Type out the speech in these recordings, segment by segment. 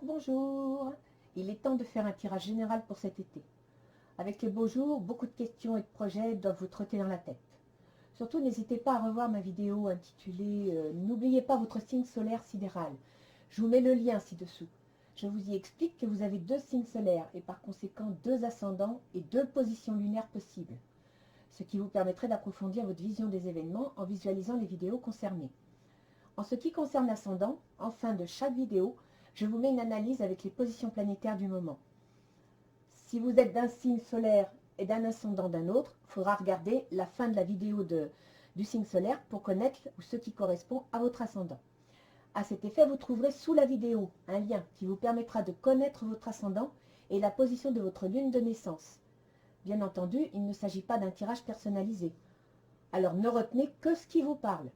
bonjour. Il est temps de faire un tirage général pour cet été. Avec les beaux jours, beaucoup de questions et de projets doivent vous trotter dans la tête. Surtout, n'hésitez pas à revoir ma vidéo intitulée N'oubliez pas votre signe solaire sidéral. Je vous mets le lien ci-dessous. Je vous y explique que vous avez 2 signes solaires et par conséquent 2 ascendants et 2 positions lunaires possibles. Ce qui vous permettrait d'approfondir votre vision des événements en visualisant les vidéos concernées. En ce qui concerne l'ascendant, en fin de chaque vidéo, je vous mets une analyse avec les positions planétaires du moment. Si vous êtes d'un signe solaire et d'un ascendant d'un autre, il faudra regarder la fin de la vidéo du signe solaire pour connaître ce qui correspond à votre ascendant. À cet effet, vous trouverez sous la vidéo un lien qui vous permettra de connaître votre ascendant et la position de votre lune de naissance. Bien entendu, il ne s'agit pas d'un tirage personnalisé. Alors ne retenez que ce qui vous parle.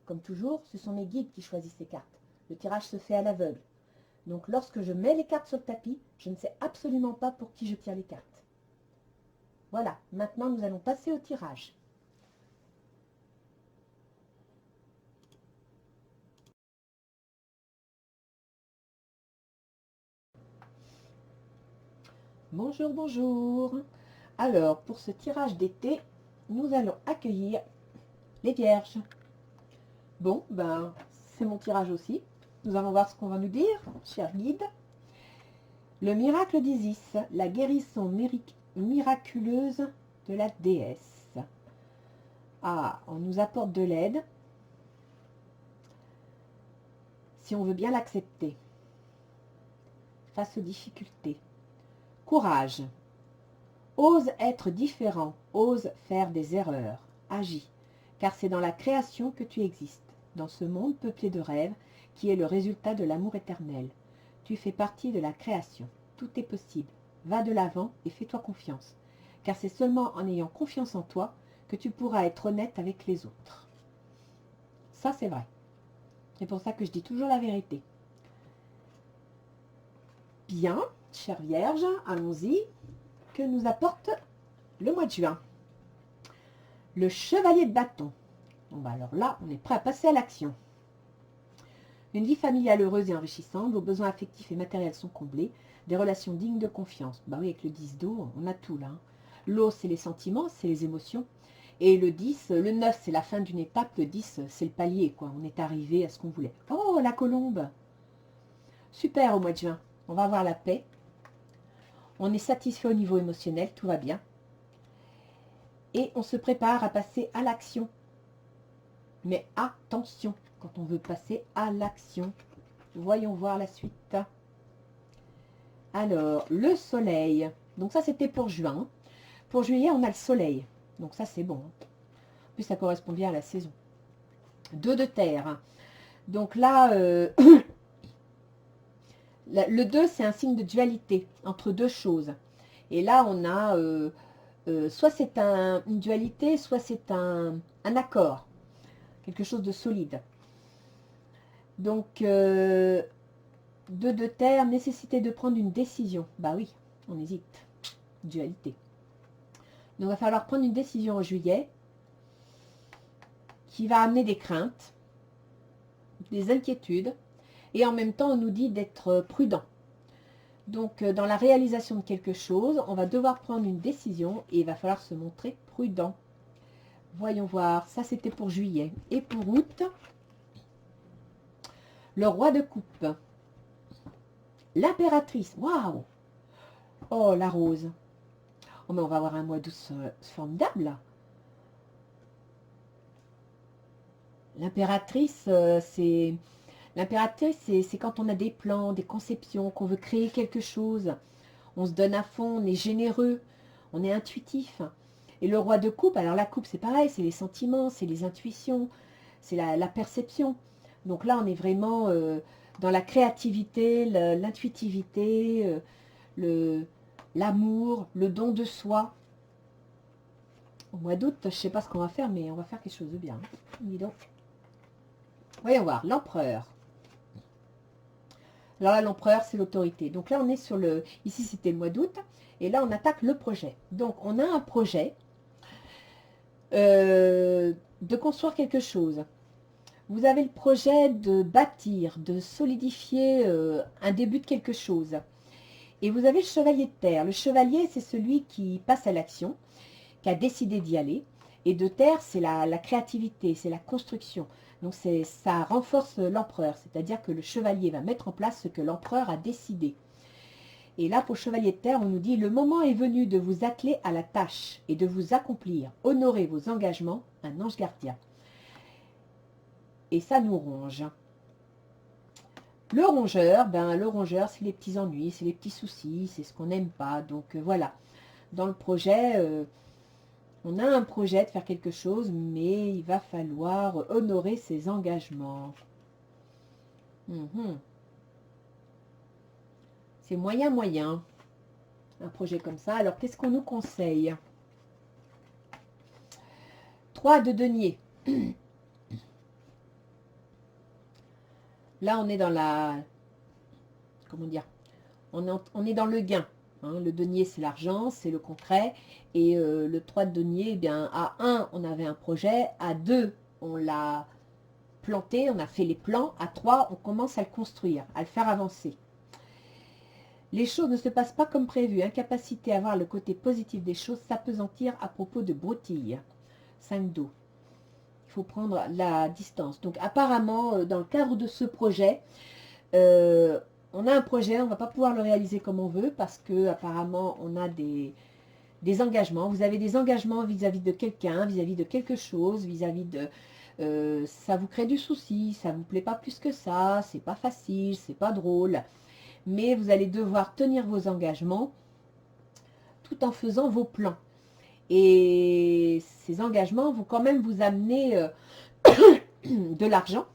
Comme toujours, ce sont mes guides qui choisissent les cartes. Le tirage se fait à l'aveugle. Donc lorsque je mets les cartes sur le tapis, je ne sais absolument pas pour qui je tire les cartes. Voilà, maintenant nous allons passer au tirage. Bonjour, bonjour. Alors, pour ce tirage d'été, nous allons accueillir les vierges. Bon, ben, c'est mon tirage aussi. Nous allons voir ce qu'on va nous dire, cher guide. Le miracle d'Isis, la guérison miraculeuse de la déesse. Ah, on nous apporte de l'aide, si on veut bien l'accepter, face aux difficultés. Courage. Ose être différent, ose faire des erreurs, agis, car c'est dans la création que tu existes, dans ce monde peuplé de rêves qui est le résultat de l'amour éternel. Tu fais partie de la création, tout est possible. Va de l'avant et fais-toi confiance, car c'est seulement en ayant confiance en toi que tu pourras être honnête avec les autres. Ça, c'est vrai. C'est pour ça que je dis toujours la vérité. Bien, chère Vierge, allons-y. Que nous apporte le mois de juin? Le chevalier de bâton. Bon, bah alors là, on est prêt à passer à l'action. Une vie familiale heureuse et enrichissante, vos besoins affectifs et matériels sont comblés, des relations dignes de confiance. Bah oui, avec le 10 d'eau, on a tout là. L'eau, c'est les sentiments, c'est les émotions. Et le 10, le 9, c'est la fin d'une étape. Le 10, c'est le palier, quoi. On est arrivé à ce qu'on voulait. Oh, la colombe! Super au mois de juin. On va avoir la paix. On est satisfait au niveau émotionnel, tout va bien. Et on se prépare à passer à l'action. Mais attention, quand on veut passer à l'action. Voyons voir la suite. Alors, le soleil. Donc ça, c'était pour juin. Pour juillet, on a le soleil. Donc ça, c'est bon. En plus, ça correspond bien à la saison. 2 de terre. Donc là, le 2, c'est un signe de dualité entre 2 choses. Et là, on a soit c'est une dualité, soit c'est un accord. Quelque chose de solide. Donc, 2 de terre, nécessité de prendre une décision. Bah oui, on hésite. Dualité. Donc, il va falloir prendre une décision en juillet qui va amener des craintes, des inquiétudes. Et en même temps, on nous dit d'être prudent. Donc, dans la réalisation de quelque chose, on va devoir prendre une décision et il va falloir se montrer prudent. Voyons voir. Ça, c'était pour juillet. Et pour août, le roi de coupe. L'impératrice. Waouh! Oh, la rose. Oh, mais on va avoir un mois d'août formidable. L'impératrice, c'est quand on a des plans, des conceptions, qu'on veut créer quelque chose. On se donne à fond, on est généreux, on est intuitif. Et le roi de coupe, alors la coupe, c'est pareil, c'est les sentiments, c'est les intuitions, c'est la perception. Donc là, on est vraiment dans la créativité, l'intuitivité, l'amour, le don de soi. Au mois d'août, je ne sais pas ce qu'on va faire, mais on va faire quelque chose de bien. Dis donc. Voyons voir, l'empereur. Alors là, l'empereur, c'est l'autorité. Donc là, on est sur le... Ici, c'était le mois d'août. Et là, on attaque le projet. Donc, on a un projet de construire quelque chose. Vous avez le projet de bâtir, de solidifier un début de quelque chose. Et vous avez le chevalier de terre. Le chevalier, c'est celui qui passe à l'action, qui a décidé d'y aller. Et de terre, c'est la créativité, c'est la construction. Donc ça renforce l'empereur, c'est-à-dire que le chevalier va mettre en place ce que l'empereur a décidé. Et là, pour le chevalier de terre, on nous dit « Le moment est venu de vous atteler à la tâche et de vous accomplir. Honorez vos engagements, un ange gardien. » Et ça nous ronge. Le rongeur, c'est les petits ennuis, c'est les petits soucis, c'est ce qu'on n'aime pas. Donc voilà, dans le projet, on a un projet de faire quelque chose, mais il va falloir honorer ses engagements. C'est moyen, un projet comme ça. Alors, qu'est-ce qu'on nous conseille? 3 de denier. Là, on est dans la... Comment dire? On est dans le gain. Hein. Le denier, c'est l'argent, c'est le concret. Et le 3 de denier, eh bien, à 1, on avait un projet. À 2, on l'a planté, on a fait les plans. À 3, on commence à le construire, à le faire avancer. Les choses ne se passent pas comme prévu. Incapacité à voir le côté positif des choses, s'apesantir à propos de broutilles. 5 d'eau. Il faut prendre la distance. Donc apparemment, dans le cadre de ce projet, on a un projet, on ne va pas pouvoir le réaliser comme on veut parce que apparemment on a des engagements. Vous avez des engagements vis-à-vis de quelqu'un, vis-à-vis de quelque chose, vis-à-vis de... ça vous crée du souci, ça ne vous plaît pas plus que ça, c'est pas facile, c'est pas drôle. Mais vous allez devoir tenir vos engagements tout en faisant vos plans. Et ces engagements vont quand même vous amener de l'argent.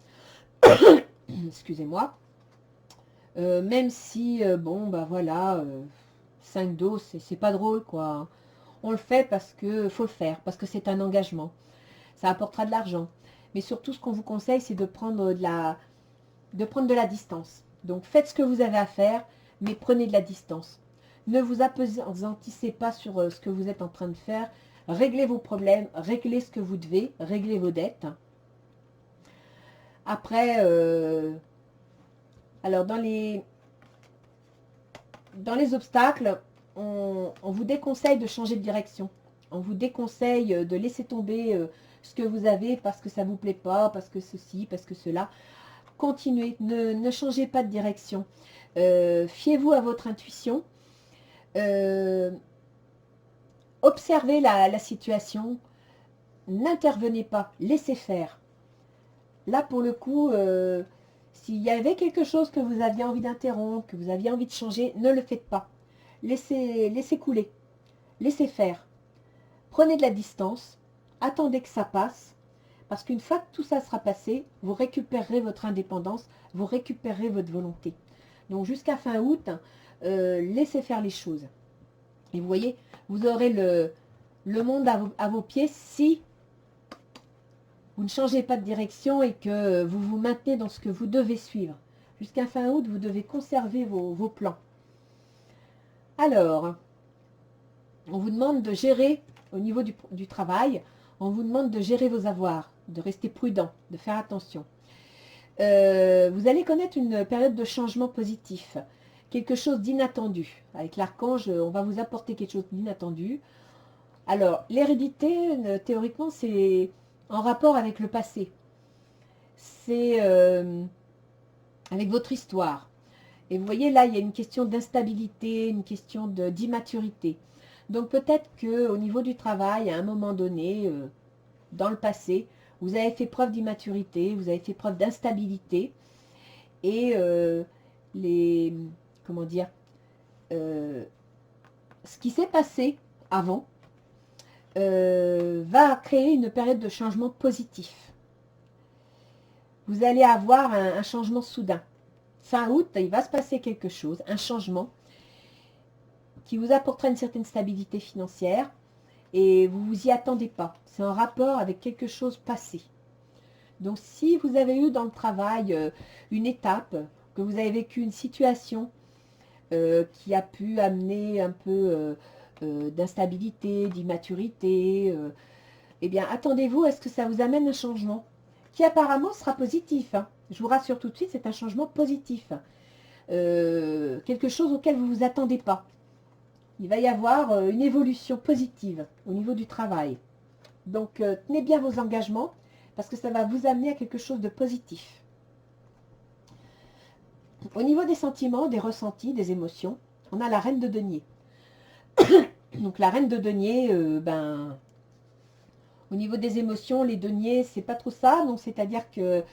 Excusez-moi. Même si, bon, bah voilà, 5 dos, c'est pas drôle, quoi. On le fait parce que faut le faire, parce que c'est un engagement. Ça apportera de l'argent. Mais surtout, ce qu'on vous conseille, c'est de prendre de la distance. Donc, faites ce que vous avez à faire, mais prenez de la distance. Ne vous appesantissez pas sur ce que vous êtes en train de faire. Réglez vos problèmes, réglez ce que vous devez, réglez vos dettes. Après, alors dans les obstacles, on vous déconseille de changer de direction. On vous déconseille de laisser tomber ce que vous avez parce que ça ne vous plaît pas, parce que ceci, parce que cela. Continuez, ne changez pas de direction. Fiez-vous à votre intuition. Observez la situation. N'intervenez pas, laissez faire. Là, pour le coup, s'il y avait quelque chose que vous aviez envie d'interrompre, que vous aviez envie de changer, ne le faites pas. Laissez couler. Laissez faire. Prenez de la distance. Attendez que ça passe. Parce qu'une fois que tout ça sera passé, vous récupérerez votre indépendance, vous récupérerez votre volonté. Donc jusqu'à fin août, laissez faire les choses. Et vous voyez, vous aurez le monde à vos pieds si vous ne changez pas de direction et que vous vous maintenez dans ce que vous devez suivre. Jusqu'à fin août, vous devez conserver vos plans. Alors, on vous demande de gérer au niveau du travail, on vous demande de gérer vos avoirs, de rester prudent, de faire attention. Vous allez connaître une période de changement positif, quelque chose d'inattendu. Avec l'archange, on va vous apporter quelque chose d'inattendu. Alors, l'hérédité, théoriquement, c'est en rapport avec le passé. C'est avec votre histoire. Et vous voyez, là, il y a une question d'instabilité, une question d'immaturité. Donc, peut-être qu'au niveau du travail, à un moment donné, dans le passé, vous avez fait preuve d'immaturité, vous avez fait preuve d'instabilité. Et comment dire, ce qui s'est passé avant va créer une période de changement positif. Vous allez avoir un changement soudain. Fin août, il va se passer quelque chose, un changement qui vous apportera une certaine stabilité financière et vous ne vous y attendez pas. C'est en rapport avec quelque chose passé. Donc si vous avez eu dans le travail une étape, que vous avez vécu une situation qui a pu amener un peu d'instabilité, d'immaturité, eh bien attendez-vous à ce que ça vous amène un changement. qui apparemment sera positif. Hein. Je vous rassure tout de suite, c'est un changement positif. Quelque chose auquel vous ne vous attendez pas. Il va y avoir une évolution positive au niveau du travail. Donc, tenez bien vos engagements parce que ça va vous amener à quelque chose de positif. Au niveau des sentiments, des ressentis, des émotions, on a la reine de denier. Donc, la reine de denier, au niveau des émotions, les deniers, c'est pas trop ça. Donc, c'est-à-dire qu'elle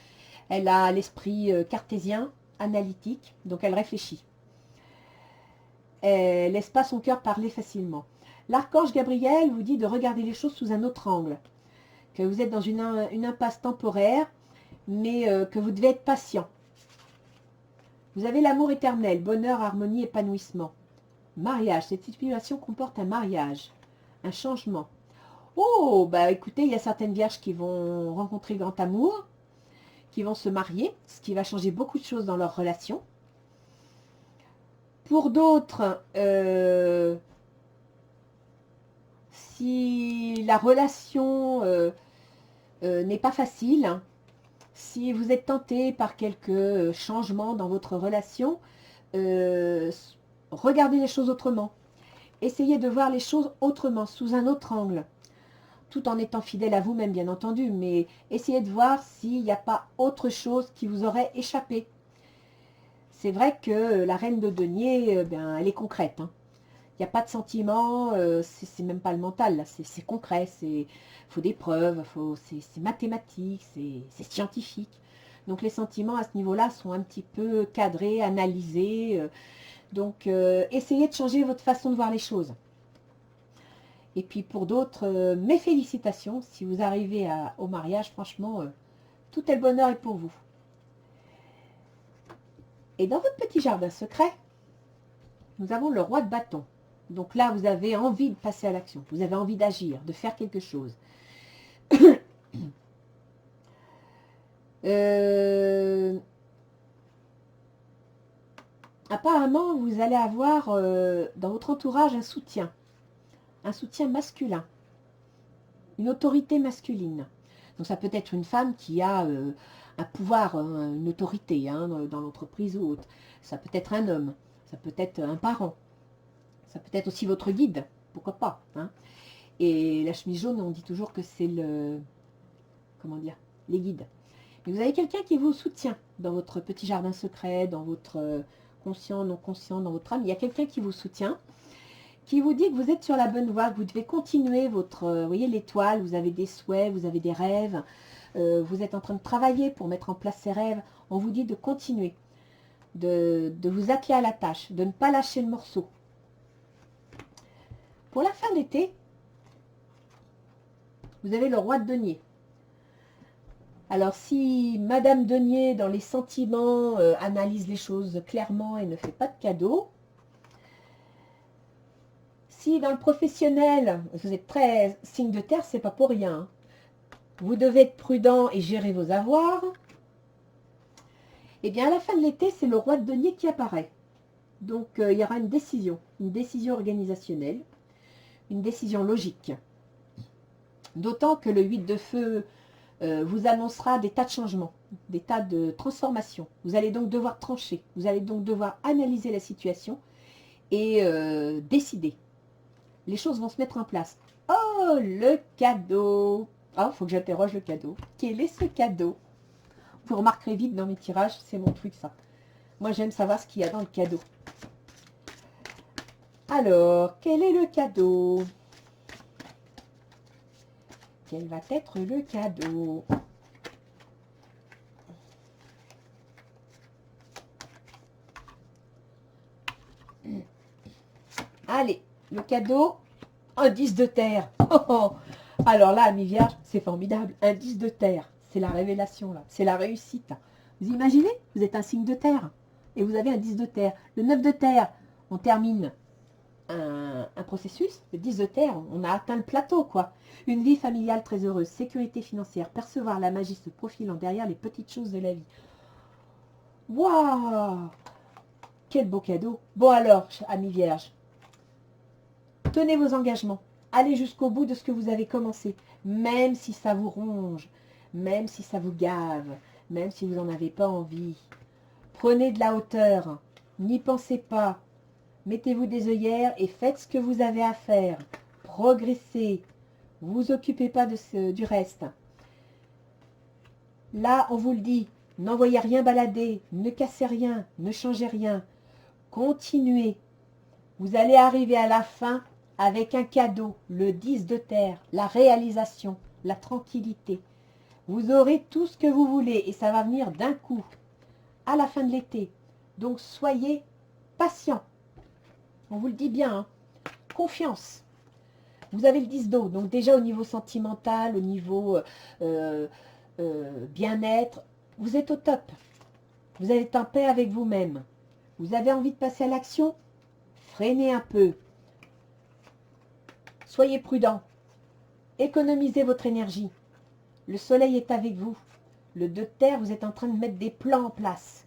a l'esprit cartésien, analytique, donc elle réfléchit. Elle laisse pas son cœur parler facilement. L'archange Gabriel vous dit de regarder les choses sous un autre angle, que vous êtes dans une impasse temporaire, mais que vous devez être patient. Vous avez l'amour éternel, bonheur, harmonie, épanouissement. Mariage, cette situation comporte un mariage, un changement. Oh, bah écoutez, il y a certaines vierges qui vont rencontrer le grand amour, qui vont se marier, ce qui va changer beaucoup de choses dans leur relation. Pour d'autres, si la relation n'est pas facile, hein, si vous êtes tenté par quelques changements dans votre relation, regardez les choses autrement. Essayez de voir les choses autrement, sous un autre angle, tout en étant fidèle à vous-même, bien entendu, mais essayez de voir s'il n'y a pas autre chose qui vous aurait échappé. C'est vrai que la reine de denier, elle est concrète. Hein. Il n'y a pas de sentiment, c'est même pas le mental, là, c'est concret, il faut des preuves, c'est mathématique, c'est scientifique. Donc les sentiments à ce niveau-là sont un petit peu cadrés, analysés. Donc essayez de changer votre façon de voir les choses. Et puis pour d'autres, mes félicitations, si vous arrivez au mariage, franchement, tout est le bonheur est pour vous. Et dans votre petit jardin secret, nous avons le roi de bâton. Donc là, vous avez envie de passer à l'action. Vous avez envie d'agir, de faire quelque chose. Apparemment, vous allez avoir dans votre entourage un soutien masculin, une autorité masculine. Donc ça peut être une femme qui a un pouvoir, une autorité hein, dans l'entreprise ou autre. Ça peut être un homme, ça peut être un parent. Ça peut être aussi votre guide, pourquoi pas. Hein. Et la chemise jaune, on dit toujours que c'est les guides. Mais vous avez quelqu'un qui vous soutient dans votre petit jardin secret, dans votre conscient, non conscient, dans votre âme. Il y a quelqu'un qui vous soutient, qui vous dit que vous êtes sur la bonne voie, que vous devez continuer votre, vous voyez l'étoile, vous avez des souhaits, vous avez des rêves, vous êtes en train de travailler pour mettre en place ces rêves. On vous dit de continuer, de vous atteler à la tâche, de ne pas lâcher le morceau. Pour la fin d'été, vous avez le roi de denier. Alors si Madame Denier, dans les sentiments, analyse les choses clairement et ne fait pas de cadeaux, si dans le professionnel, vous êtes très signe de terre, c'est pas pour rien. Hein. Vous devez être prudent et gérer vos avoirs. Et bien à la fin de l'été, c'est le roi de denier qui apparaît. Donc il y aura une décision organisationnelle. Une décision logique. D'autant que le 8 de feu vous annoncera des tas de changements, des tas de transformations. Vous allez donc devoir trancher, vous allez donc devoir analyser la situation et décider. Les choses vont se mettre en place. Oh, le cadeau! Ah, il faut que j'interroge le cadeau. Quel est ce cadeau? Vous remarquerez vite dans mes tirages, c'est mon truc ça. Moi j'aime savoir ce qu'il y a dans le cadeau. Alors, quel est le cadeau? Quel va être le cadeau? Allez, le cadeau, un 10 de terre. Oh, oh. Alors là, ami vierge, c'est formidable. Un 10 de terre, c'est la révélation là, c'est la réussite. Vous imaginez? Vous êtes un signe de terre et vous avez un 10 de terre. Le 9 de terre, on termine un processus. Le 10 de terre, on a atteint le plateau, quoi. Une vie familiale très heureuse, sécurité financière, percevoir la magie se profilant derrière les petites choses de la vie. Waouh! Quel beau cadeau! Bon alors, amis vierges, tenez vos engagements. Allez jusqu'au bout de ce que vous avez commencé, même si ça vous ronge, même si ça vous gave, même si vous n'en avez pas envie. Prenez de la hauteur, n'y pensez pas. Mettez-vous des œillères et faites ce que vous avez à faire. Progressez. Vous occupez pas du reste. Là, on vous le dit, n'envoyez rien balader, ne cassez rien, ne changez rien. Continuez. Vous allez arriver à la fin avec un cadeau, le 10 de terre, la réalisation, la tranquillité. Vous aurez tout ce que vous voulez et ça va venir d'un coup, à la fin de l'été. Donc soyez patient. On vous le dit bien, hein. Confiance. Vous avez le 10 d'eau, donc déjà au niveau sentimental, au niveau bien-être, vous êtes au top. Vous êtes en paix avec vous-même. Vous avez envie de passer à l'action? Freinez un peu. Soyez prudent. Économisez votre énergie. Le soleil est avec vous. Le 2 de terre, vous êtes en train de mettre des plans en place.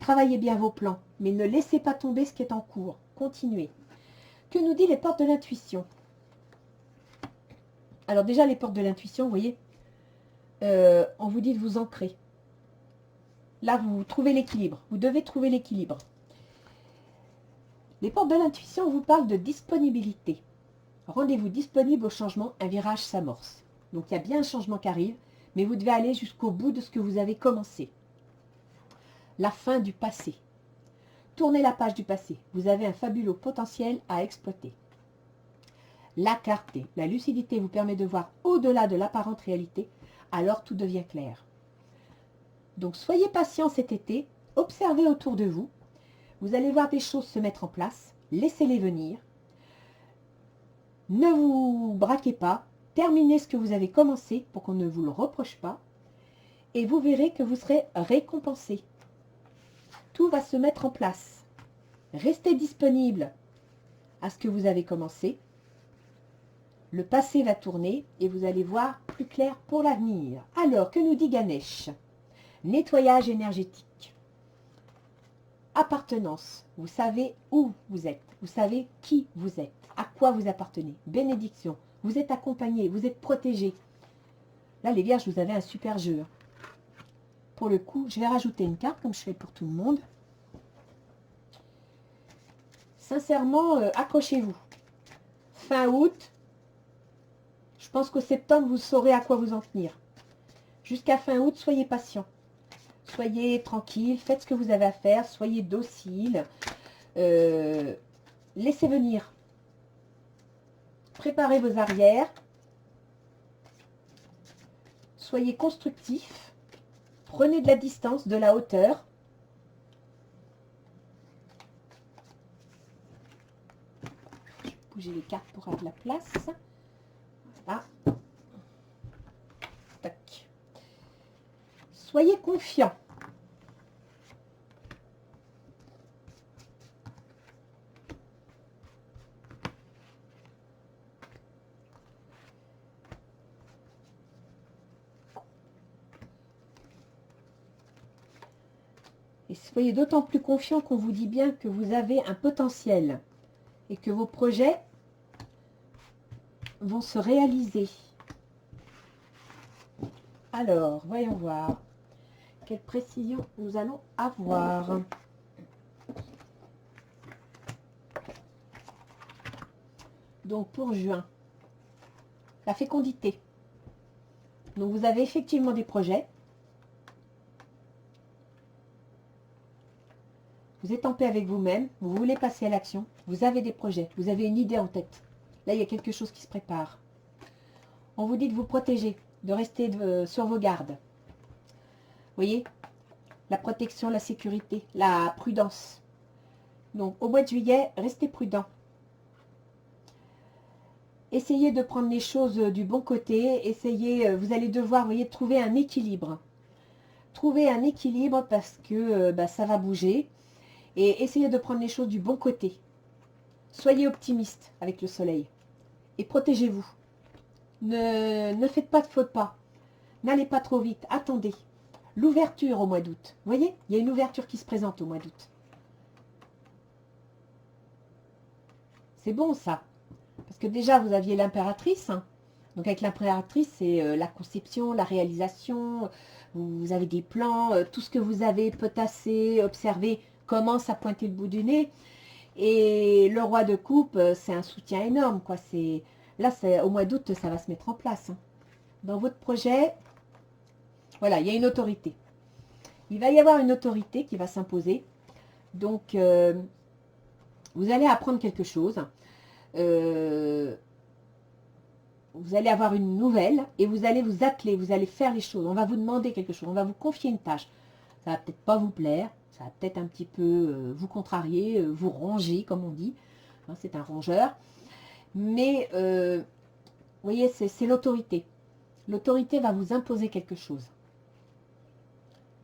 Travaillez bien vos plans, mais ne laissez pas tomber ce qui est en cours. Continuez. Que nous dit les portes de l'intuition? Alors déjà, les portes de l'intuition, vous voyez, on vous dit de vous ancrer. Là, vous trouvez l'équilibre. Vous devez trouver l'équilibre. Les portes de l'intuition vous parlent de disponibilité. Rendez-vous disponible au changement, un virage s'amorce. Donc il y a bien un changement qui arrive, mais vous devez aller jusqu'au bout de ce que vous avez commencé. La fin du passé. Tournez la page du passé. Vous avez un fabuleux potentiel à exploiter. La clarté, la lucidité vous permet de voir au-delà de l'apparente réalité, alors tout devient clair. Donc soyez patient cet été, observez autour de vous, vous allez voir des choses se mettre en place, laissez-les venir, ne vous braquez pas, terminez ce que vous avez commencé pour qu'on ne vous le reproche pas, et vous verrez que vous serez récompensé. Tout va se mettre en place. Restez disponible à ce que vous avez commencé. Le passé va tourner et vous allez voir plus clair pour l'avenir. Alors, que nous dit Ganesh? Nettoyage énergétique. Appartenance. Vous savez où vous êtes. Vous savez qui vous êtes. À quoi vous appartenez. Bénédiction. Vous êtes accompagné. Vous êtes protégé. Là, les vierges, vous avez un super jeu. Pour le coup, je vais rajouter une carte comme je fais pour tout le monde. Sincèrement, accrochez-vous. Fin août, je pense qu'au septembre, vous saurez à quoi vous en tenir. Jusqu'à fin août, soyez patient. Soyez tranquille, faites ce que vous avez à faire, soyez docile. Laissez venir. Préparez vos arrières. Soyez constructif. Prenez de la distance, de la hauteur. Je vais bouger les cartes pour avoir de la place. Voilà. Tac. Soyez confiant. Et soyez d'autant plus confiant qu'on vous dit bien que vous avez un potentiel et que vos projets vont se réaliser. Alors, voyons voir. Quelle précision nous allons avoir. Donc, pour juin, la fécondité. Donc, vous avez effectivement des projets. Vous êtes en paix avec vous-même, vous voulez passer à l'action, vous avez des projets, vous avez une idée en tête. Là, il y a quelque chose qui se prépare. On vous dit de vous protéger, de rester sur vos gardes. Vous voyez, la protection, la sécurité, la prudence. Donc, au mois de juillet, restez prudent. Essayez de prendre les choses du bon côté. Essayez, vous allez devoir, vous voyez, trouver un équilibre. Trouver un équilibre parce que ça va bouger. Et essayez de prendre les choses du bon côté. Soyez optimiste avec le soleil. Et protégez-vous. Ne faites pas de faute pas. N'allez pas trop vite. Attendez. L'ouverture au mois d'août. Vous voyez, il y a une ouverture qui se présente au mois d'août. C'est bon ça. Parce que déjà, vous aviez l'impératrice. Hein. Donc avec l'impératrice, c'est la conception, la réalisation, vous avez des plans, tout ce que vous avez potassé, observé, commence à pointer le bout du nez. Et le roi de coupe, c'est un soutien énorme, quoi. Là, au mois d'août, ça va se mettre en place, hein. Dans votre projet, voilà, il y a une autorité. Il va y avoir une autorité qui va s'imposer. Donc, vous allez apprendre quelque chose. Vous allez avoir une nouvelle et vous allez vous atteler, vous allez faire les choses. On va vous demander quelque chose, on va vous confier une tâche. Ça va peut-être pas vous plaire, ça va peut-être un petit peu vous contrarier, vous ronger, comme on dit. Hein, c'est un rongeur. Mais, vous voyez, c'est l'autorité. L'autorité va vous imposer quelque chose.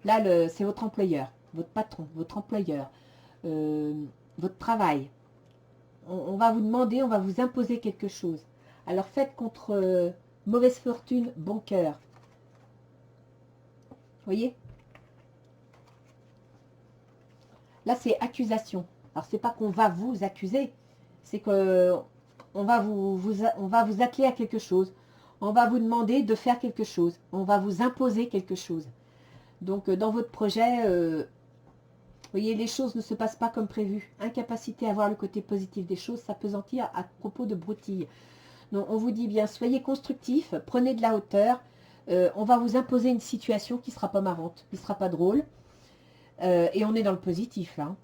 Là, c'est votre employeur, votre patron, votre employeur, votre travail. On va vous demander, on va vous imposer quelque chose. Alors faites contre mauvaise fortune, bon cœur. Vous voyez? Là, c'est accusation. Alors, c'est pas qu'on va vous accuser, c'est que on va vous atteler à quelque chose. On va vous demander de faire quelque chose. On va vous imposer quelque chose. Donc, dans votre projet, vous voyez, les choses ne se passent pas comme prévu. Incapacité à voir le côté positif des choses, s'appesantir à propos de broutilles. Donc, on vous dit bien, soyez constructif, prenez de la hauteur. On va vous imposer une situation qui ne sera pas marrante, qui ne sera pas drôle. Et on est dans le positif, là.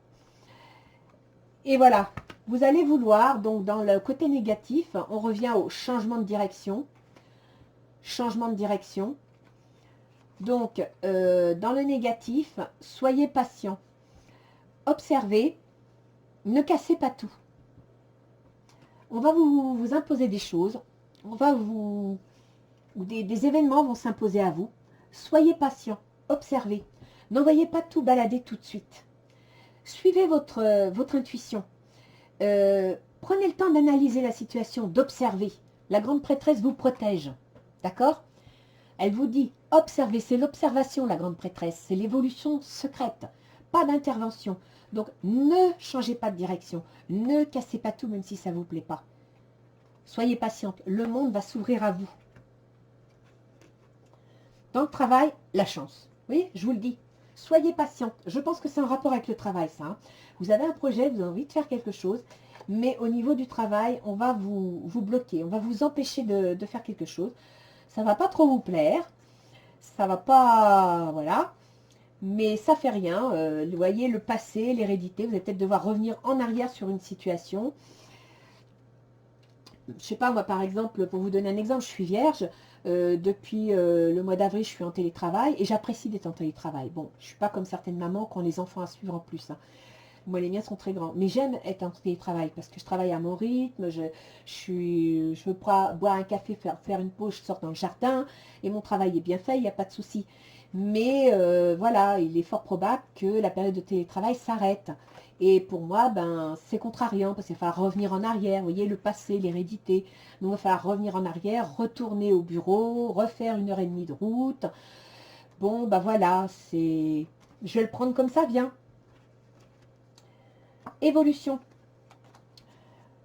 Et voilà, vous allez vouloir, donc dans le côté négatif, on revient au changement de direction. Changement de direction. Donc, dans le négatif, soyez patient. Observez, ne cassez pas tout. On va vous imposer des choses. On va des événements vont s'imposer à vous. Soyez patient, observez. N'envoyez pas tout balader tout de suite. Suivez votre intuition. Prenez le temps d'analyser la situation, d'observer. La grande prêtresse vous protège. D'accord? Elle vous dit, observez, c'est l'observation, la grande prêtresse. C'est l'évolution secrète. Pas d'intervention. Donc, ne changez pas de direction. Ne cassez pas tout, même si ça ne vous plaît pas. Soyez patiente. Le monde va s'ouvrir à vous. Dans le travail, la chance. Oui, je vous le dis. Soyez patiente. Je pense que c'est un rapport avec le travail, ça. Hein. Vous avez un projet, vous avez envie de faire quelque chose, mais au niveau du travail, on va vous bloquer. On va vous empêcher de faire quelque chose. Ça ne va pas trop vous plaire. Ça va pas... Voilà. Mais ça fait rien. Vous voyez, le passé, l'hérédité, vous allez peut-être devoir revenir en arrière sur une situation. Je sais pas, moi par exemple, pour vous donner un exemple, je suis vierge. Depuis le mois d'avril, je suis en télétravail et j'apprécie d'être en télétravail. Bon, je suis pas comme certaines mamans qui ont les enfants à suivre en plus. Hein. Moi, les miens sont très grands. Mais j'aime être en télétravail parce que je travaille à mon rythme. Je veux boire un café, faire une pause, je sors dans le jardin et mon travail est bien fait, il n'y a pas de souci. Mais voilà, il est fort probable que la période de télétravail s'arrête. Et pour moi, ben, c'est contrariant parce qu'il va falloir revenir en arrière. Vous voyez, le passé, l'hérédité. Donc, il va falloir revenir en arrière, retourner au bureau, refaire 1 heure et demie de route. Bon, ben voilà, c'est... Je vais le prendre comme ça vient. Évolution.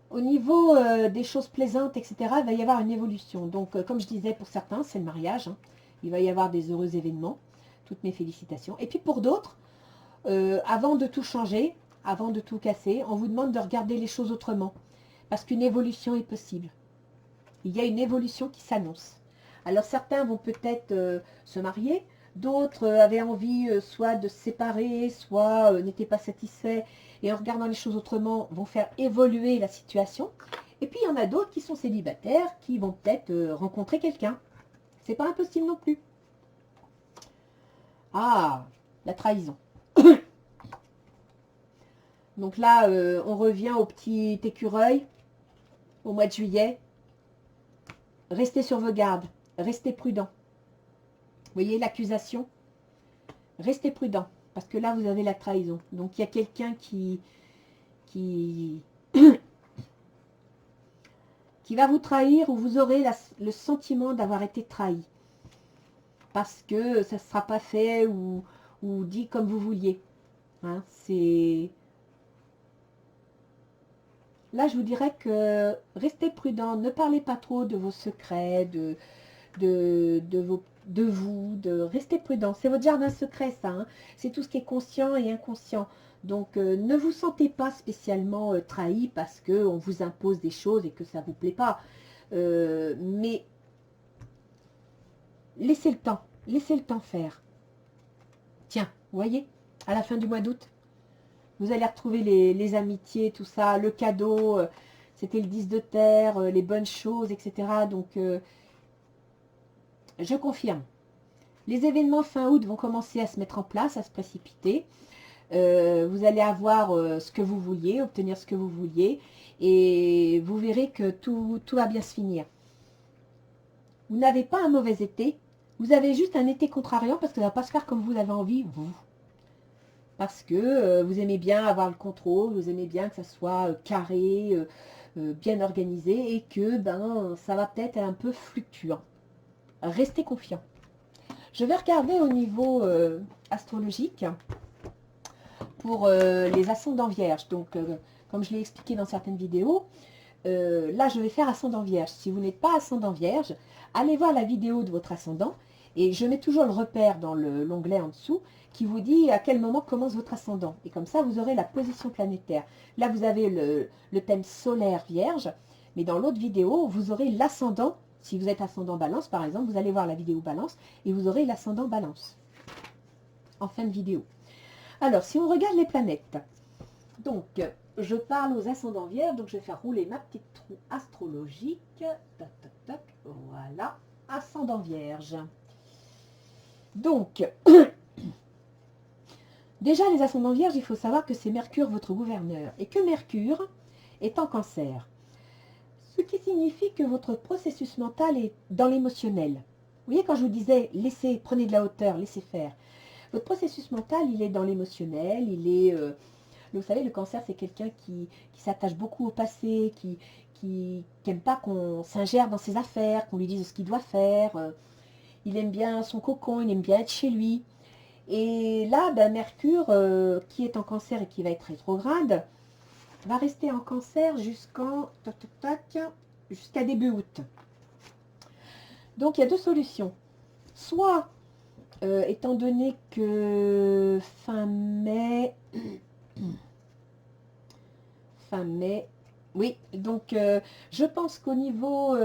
Au niveau des choses plaisantes, etc., il va y avoir une évolution. Donc, comme je disais, pour certains, c'est le mariage. Hein. Il va y avoir des heureux événements. Toutes mes félicitations. Et puis pour d'autres, avant de tout changer, avant de tout casser, on vous demande de regarder les choses autrement. Parce qu'une évolution est possible. Il y a une évolution qui s'annonce. Alors certains vont peut-être se marier, d'autres avaient envie soit de se séparer, soit n'étaient pas satisfaits, et en regardant les choses autrement, vont faire évoluer la situation. Et puis il y en a d'autres qui sont célibataires, qui vont peut-être rencontrer quelqu'un. C'est pas impossible non plus. Ah, la trahison. Donc là, on revient au petit écureuil, au mois de juillet. Restez sur vos gardes, restez prudents. Vous voyez l'accusation? Restez prudent, parce que là, vous avez la trahison. Donc, il y a quelqu'un qui va vous trahir ou vous aurez le sentiment d'avoir été trahi. Parce que ça ne sera pas fait ou dit comme vous vouliez. Hein, c'est... là, je vous dirais que restez prudent, ne parlez pas trop de vos secrets, de vous, restez prudent. C'est votre jardin secret, ça, hein. C'est tout ce qui est conscient et inconscient. Donc, ne vous sentez pas spécialement trahi parce qu'on vous impose des choses et que ça ne vous plaît pas. Mais laissez le temps faire. Tiens, vous voyez, à la fin du mois d'août, vous allez retrouver les amitiés, tout ça, le cadeau, c'était le 10 de terre, les bonnes choses, etc. Donc, je confirme. Les événements fin août vont commencer à se mettre en place, à se précipiter. Vous allez avoir ce que vous vouliez, obtenir ce que vous vouliez, et vous verrez que tout va bien se finir. Vous n'avez pas un mauvais été, vous avez juste un été contrariant parce que ça ne va pas se faire comme vous avez envie, vous. Parce que vous aimez bien avoir le contrôle, vous aimez bien que ça soit carré, bien organisé, et que ben ça va peut-être être un peu fluctuant. Restez confiant. Je vais regarder au niveau astrologique pour les ascendants vierges. Donc, comme je l'ai expliqué dans certaines vidéos, là, je vais faire ascendant vierge. Si vous n'êtes pas ascendant vierge, allez voir la vidéo de votre ascendant. Et je mets toujours le repère dans l'onglet en dessous qui vous dit à quel moment commence votre ascendant. Et comme ça, vous aurez la position planétaire. Là, vous avez le thème solaire vierge. Mais dans l'autre vidéo, vous aurez l'ascendant. Si vous êtes ascendant balance, par exemple, vous allez voir la vidéo balance et vous aurez l'ascendant balance en fin de vidéo. Alors, si on regarde les planètes, donc, je parle aux ascendants vierges, donc je vais faire rouler ma petite roue astrologique. Tac, tac, tac, voilà, ascendant vierge. Donc, déjà les ascendants vierges, il faut savoir que c'est Mercure votre gouverneur et que Mercure est en cancer. Ce qui signifie que votre processus mental est dans l'émotionnel. Vous voyez, quand je vous disais, prenez de la hauteur, laissez faire. Votre processus mental, il est dans l'émotionnel, il est... vous savez, le cancer, c'est quelqu'un qui s'attache beaucoup au passé, qui n'aime pas qu'on s'ingère dans ses affaires, qu'on lui dise ce qu'il doit faire. Il aime bien son cocon, il aime bien être chez lui. Et là, ben, Mercure, qui est en cancer et qui va être rétrograde, va rester en cancer jusqu'à début août. Donc, il y a deux solutions. Soit, étant donné que fin mai, oui, donc je pense qu'au niveau,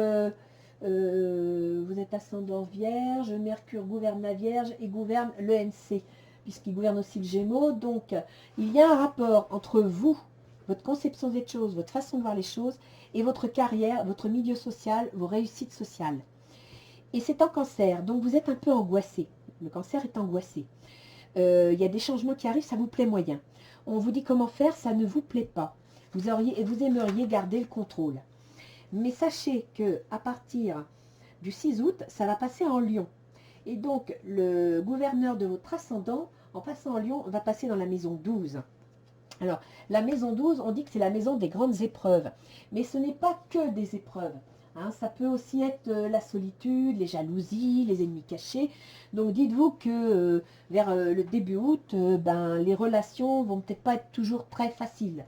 vous êtes ascendant vierge, Mercure gouverne la vierge et gouverne le NC, puisqu'il gouverne aussi le Gémeaux, donc il y a un rapport entre vous, votre conception des choses, votre façon de voir les choses, et votre carrière, votre milieu social, vos réussites sociales. Et c'est en cancer, donc vous êtes un peu angoissé, le cancer est angoissé. Il y a des changements qui arrivent, ça vous plaît moyen. On vous dit comment faire, ça ne vous plaît pas. Vous aimeriez garder le contrôle. Mais sachez que à partir du 6 août, ça va passer en Lion. Et donc, le gouverneur de votre ascendant, en passant en Lion, va passer dans la maison 12. Alors, la maison 12, on dit que c'est la maison des grandes épreuves. Mais ce n'est pas que des épreuves. Hein, ça peut aussi être la solitude, les jalousies, les ennemis cachés. Donc, dites-vous que vers le début août, ben, les relations vont peut-être pas être toujours très faciles.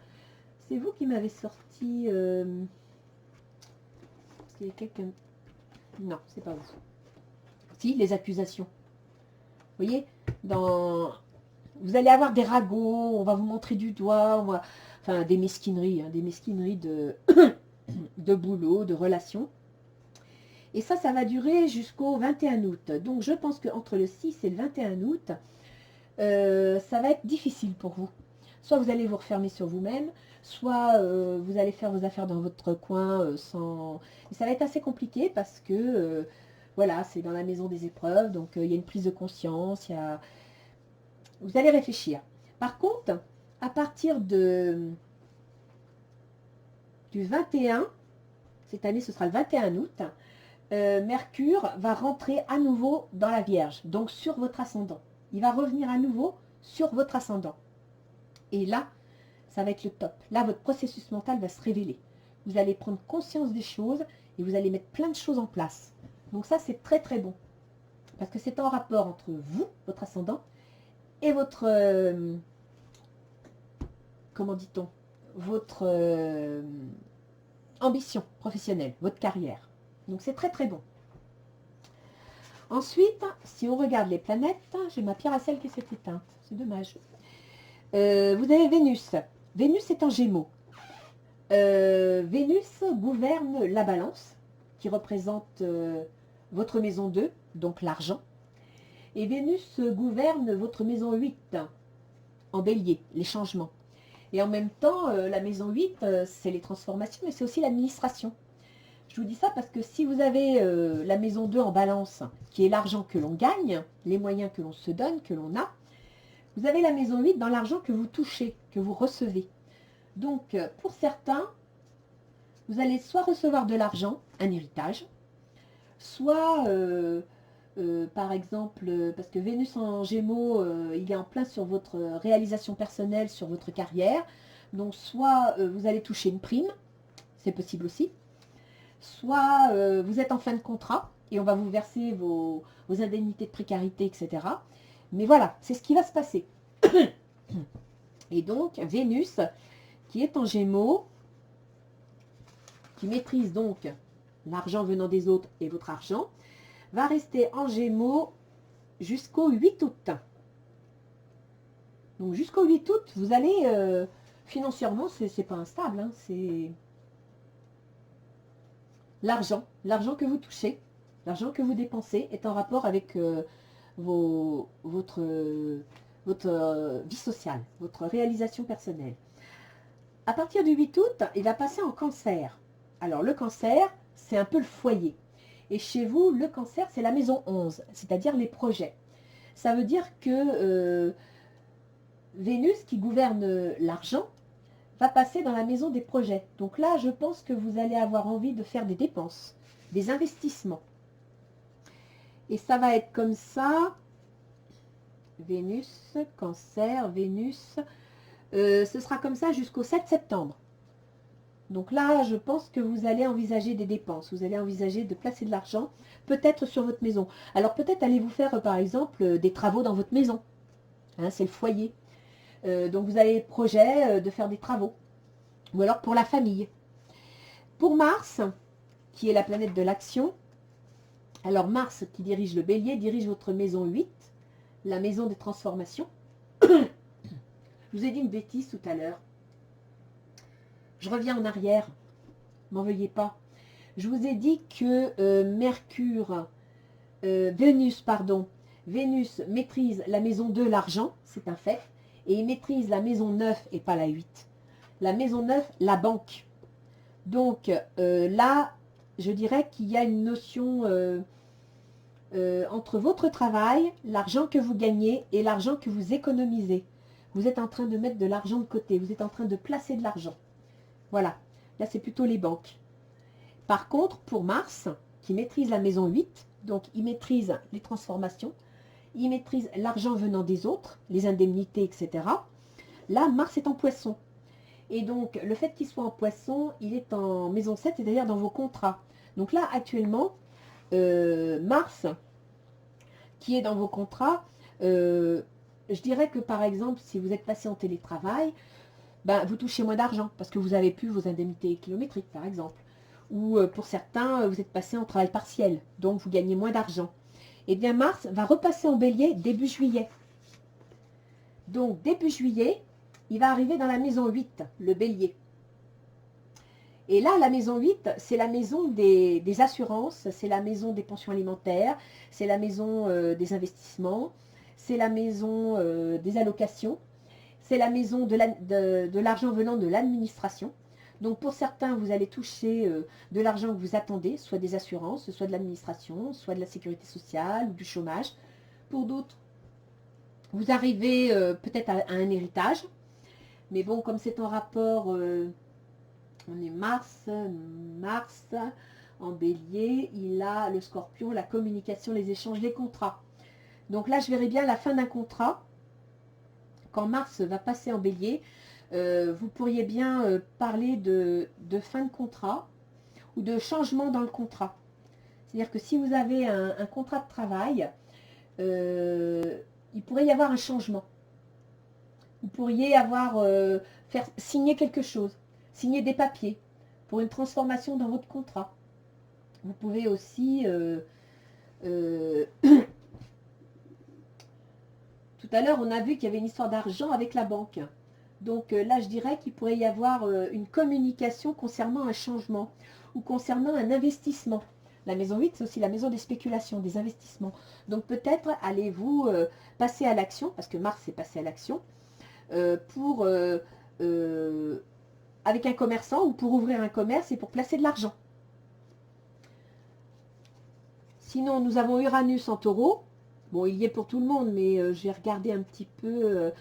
C'est vous qui m'avez sorti... il y a quelqu'un... Non, c'est pas vous. Si, les accusations. Vous voyez, vous allez avoir des ragots, on va vous montrer du doigt, enfin des mesquineries, hein, de boulot, de relations. Et ça va durer jusqu'au 21 août. Donc je pense qu'entre le 6 et le 21 août, ça va être difficile pour vous. Soit vous allez vous refermer sur vous-même, soit vous allez faire vos affaires dans votre coin sans... Et ça va être assez compliqué parce que, voilà, c'est dans la maison des épreuves, donc il y a une prise de conscience, vous allez réfléchir. Par contre, à partir du 21, cette année ce sera le 21 août, Mercure va rentrer à nouveau dans la Vierge, donc sur votre ascendant. Il va revenir à nouveau sur votre ascendant. Et là, ça va être le top. Là, votre processus mental va se révéler. Vous allez prendre conscience des choses et vous allez mettre plein de choses en place. Donc ça, c'est très très bon. Parce que c'est en rapport entre vous, votre ascendant, et votre... comment dit-on? votre ambition professionnelle, votre carrière. Donc c'est très très bon. Ensuite, si on regarde les planètes, j'ai ma pierre à sel qui s'est éteinte, c'est dommage. Vous avez Vénus. Vénus est en Gémeaux. Vénus gouverne la balance, qui représente votre maison 2, donc l'argent. Et Vénus gouverne votre maison 8, en bélier, les changements. Et en même temps, la maison 8, c'est les transformations, mais c'est aussi l'administration. Je vous dis ça parce que si vous avez la maison 2 en balance, qui est l'argent que l'on gagne, les moyens que l'on se donne, que l'on a, vous avez la maison 8 dans l'argent que vous touchez, que vous recevez. Donc, pour certains, vous allez soit recevoir de l'argent, un héritage, soit, par exemple, parce que Vénus en Gémeaux, il est en plein sur votre réalisation personnelle, sur votre carrière. Donc, soit vous allez toucher une prime, c'est possible aussi. Soit vous êtes en fin de contrat et on va vous verser vos indemnités de précarité, etc. Mais voilà, c'est ce qui va se passer. Et donc, Vénus, qui est en Gémeaux, qui maîtrise donc l'argent venant des autres et votre argent, va rester en Gémeaux jusqu'au 8 août. Donc jusqu'au 8 août, vous allez, financièrement, c'est pas instable, hein, c'est l'argent que vous touchez, l'argent que vous dépensez est en rapport avec votre vie sociale, votre réalisation personnelle. À partir du 8 août, il va passer en cancer. Alors le cancer, c'est un peu le foyer. Et chez vous, le cancer, c'est la maison 11, c'est-à-dire les projets. Ça veut dire que Vénus, qui gouverne l'argent, va passer dans la maison des projets. Donc là, je pense que vous allez avoir envie de faire des dépenses, des investissements. Et ça va être comme ça. Vénus, cancer, Vénus. Ce sera comme ça jusqu'au 7 septembre. Donc là, je pense que vous allez envisager des dépenses. Vous allez envisager de placer de l'argent, peut-être sur votre maison. Alors peut-être allez-vous faire, par exemple, des travaux dans votre maison. Hein, c'est le foyer. Donc vous avez projet de faire des travaux. Ou alors pour la famille. Pour Mars, qui est la planète de l'action, alors Mars, qui dirige le bélier, dirige votre maison 8, la maison des transformations. Je vous ai dit une bêtise tout à l'heure. Je reviens en arrière. M'en veuillez pas. Je vous ai dit que Vénus maîtrise la maison 2, l'argent, c'est un fait, et il maîtrise la maison 9 et pas la 8. La maison 9, la banque. Donc là, je dirais qu'il y a une notion entre votre travail, l'argent que vous gagnez et l'argent que vous économisez. Vous êtes en train de mettre de l'argent de côté, vous êtes en train de placer de l'argent. Voilà, là c'est plutôt les banques. Par contre, pour Mars, qui maîtrise la maison 8, donc il maîtrise les transformations, il maîtrise l'argent venant des autres, les indemnités, etc. Là, Mars est en poisson. Et donc, le fait qu'il soit en poisson, il est en maison 7, c'est-à-dire dans vos contrats. Donc là, actuellement, Mars, qui est dans vos contrats, je dirais que par exemple, si vous êtes passé en télétravail, ben, vous touchez moins d'argent parce que vous avez plus vos indemnités kilométriques, par exemple. Ou pour certains, vous êtes passé en travail partiel, donc vous gagnez moins d'argent. Et bien Mars va repasser en bélier début juillet. Donc début juillet, il va arriver dans la maison 8, le bélier. Et là, la maison 8, c'est la maison des assurances, c'est la maison des pensions alimentaires, c'est la maison des investissements, c'est la maison des allocations, c'est la maison de l'argent venant de l'administration. Donc pour certains, vous allez toucher de l'argent que vous attendez, soit des assurances, soit de l'administration, soit de la sécurité sociale ou du chômage. Pour d'autres, vous arrivez peut-être à un héritage. Mais bon, comme c'est en rapport, on est Mars en bélier, il a le scorpion, la communication, les échanges, les contrats. Donc là, je verrai bien la fin d'un contrat. Quand Mars va passer en bélier, vous pourriez bien parler de fin de contrat ou de changement dans le contrat. C'est-à-dire que si vous avez un contrat de travail, il pourrait y avoir un changement. Vous pourriez avoir faire signer quelque chose, signer des papiers pour une transformation dans votre contrat. Vous pouvez aussi tout à l'heure, on a vu qu'il y avait une histoire d'argent avec la banque. Donc là, je dirais qu'il pourrait y avoir une communication concernant un changement ou concernant un investissement. La maison 8, c'est aussi la maison des spéculations, des investissements. Donc peut-être allez-vous passer à l'action, parce que Mars est passé à l'action, avec un commerçant ou pour ouvrir un commerce et pour placer de l'argent. Sinon, nous avons Uranus en taureau. Bon, il y est pour tout le monde, mais je vais regarder un petit peu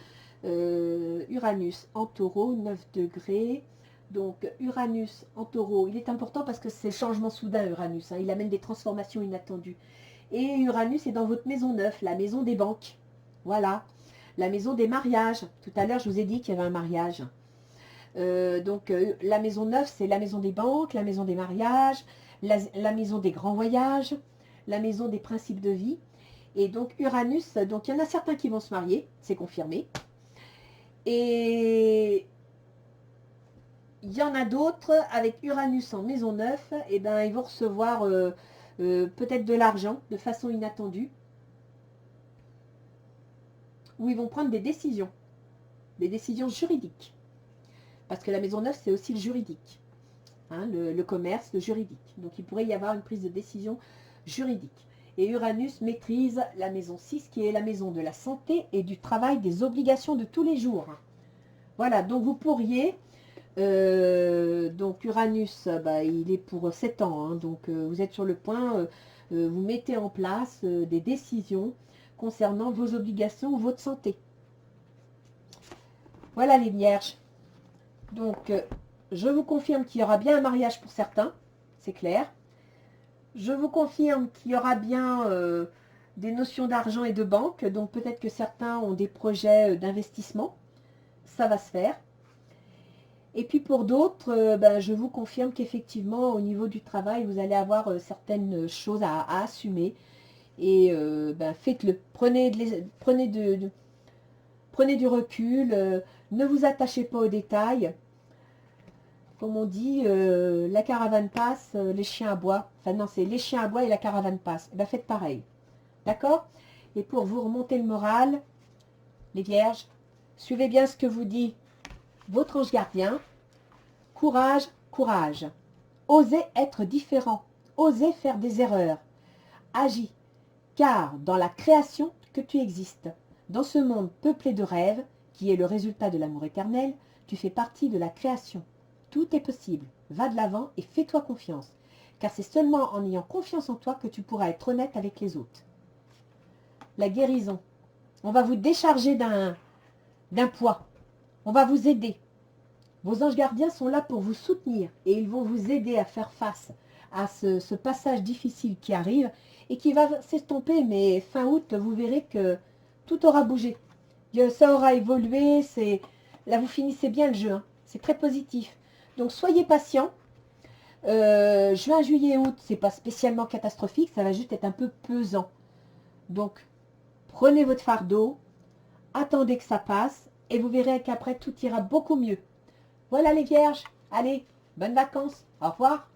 Uranus en taureau, 9 degrés. Donc, Uranus en taureau, il est important parce que c'est le changement soudain, Uranus. Hein, il amène des transformations inattendues. Et Uranus est dans votre maison 9, la maison des banques. Voilà. La maison des mariages. Tout à l'heure, je vous ai dit qu'il y avait un mariage. La maison 9, c'est la maison des banques, la maison des mariages, la maison des grands voyages, la maison des principes de vie. Et donc Uranus, donc il y en a certains qui vont se marier, c'est confirmé. Et il y en a d'autres avec Uranus en maison 9, et ben ils vont recevoir peut-être de l'argent de façon inattendue. Ou ils vont prendre des décisions juridiques. Parce que la maison 9, c'est aussi le juridique. Hein, le commerce, le juridique. Donc il pourrait y avoir une prise de décision juridique. Et Uranus maîtrise la maison 6, qui est la maison de la santé et du travail, des obligations de tous les jours. Voilà, donc vous pourriez... donc Uranus, il est pour 7 ans. Hein, donc vous êtes sur le point, vous mettez en place des décisions concernant vos obligations ou votre santé. Voilà les vierges. Donc, je vous confirme qu'il y aura bien un mariage pour certains, c'est clair. Je vous confirme qu'il y aura bien des notions d'argent et de banque, donc peut-être que certains ont des projets d'investissement, ça va se faire. Et puis pour d'autres, je vous confirme qu'effectivement, au niveau du travail, vous allez avoir certaines choses à assumer. Et faites-le, prenez du recul, ne vous attachez pas aux détails. Comme on dit, la caravane passe, les chiens aboient. Enfin non, c'est les chiens aboient et la caravane passe. Et faites pareil. D'accord? Et pour vous remonter le moral, les vierges, suivez bien ce que vous dit votre ange gardien. Courage, courage. Osez être différent. Osez faire des erreurs. Agis, car dans la création que tu existes, dans ce monde peuplé de rêves, qui est le résultat de l'amour éternel, tu fais partie de la création. Tout est possible. Va de l'avant et fais-toi confiance. Car c'est seulement en ayant confiance en toi que tu pourras être honnête avec les autres. La guérison. On va vous décharger d'un poids. On va vous aider. Vos anges gardiens sont là pour vous soutenir et ils vont vous aider à faire face à ce passage difficile qui arrive et qui va s'estomper. Mais fin août, vous verrez que tout aura bougé. Ça aura évolué. Là, vous finissez bien le jeu. Hein. C'est très positif. Donc, soyez patients. Juin, juillet, août, c'est pas spécialement catastrophique. Ça va juste être un peu pesant. Donc, prenez votre fardeau. Attendez que ça passe. Et vous verrez qu'après, tout ira beaucoup mieux. Voilà les vierges. Allez, bonnes vacances. Au revoir.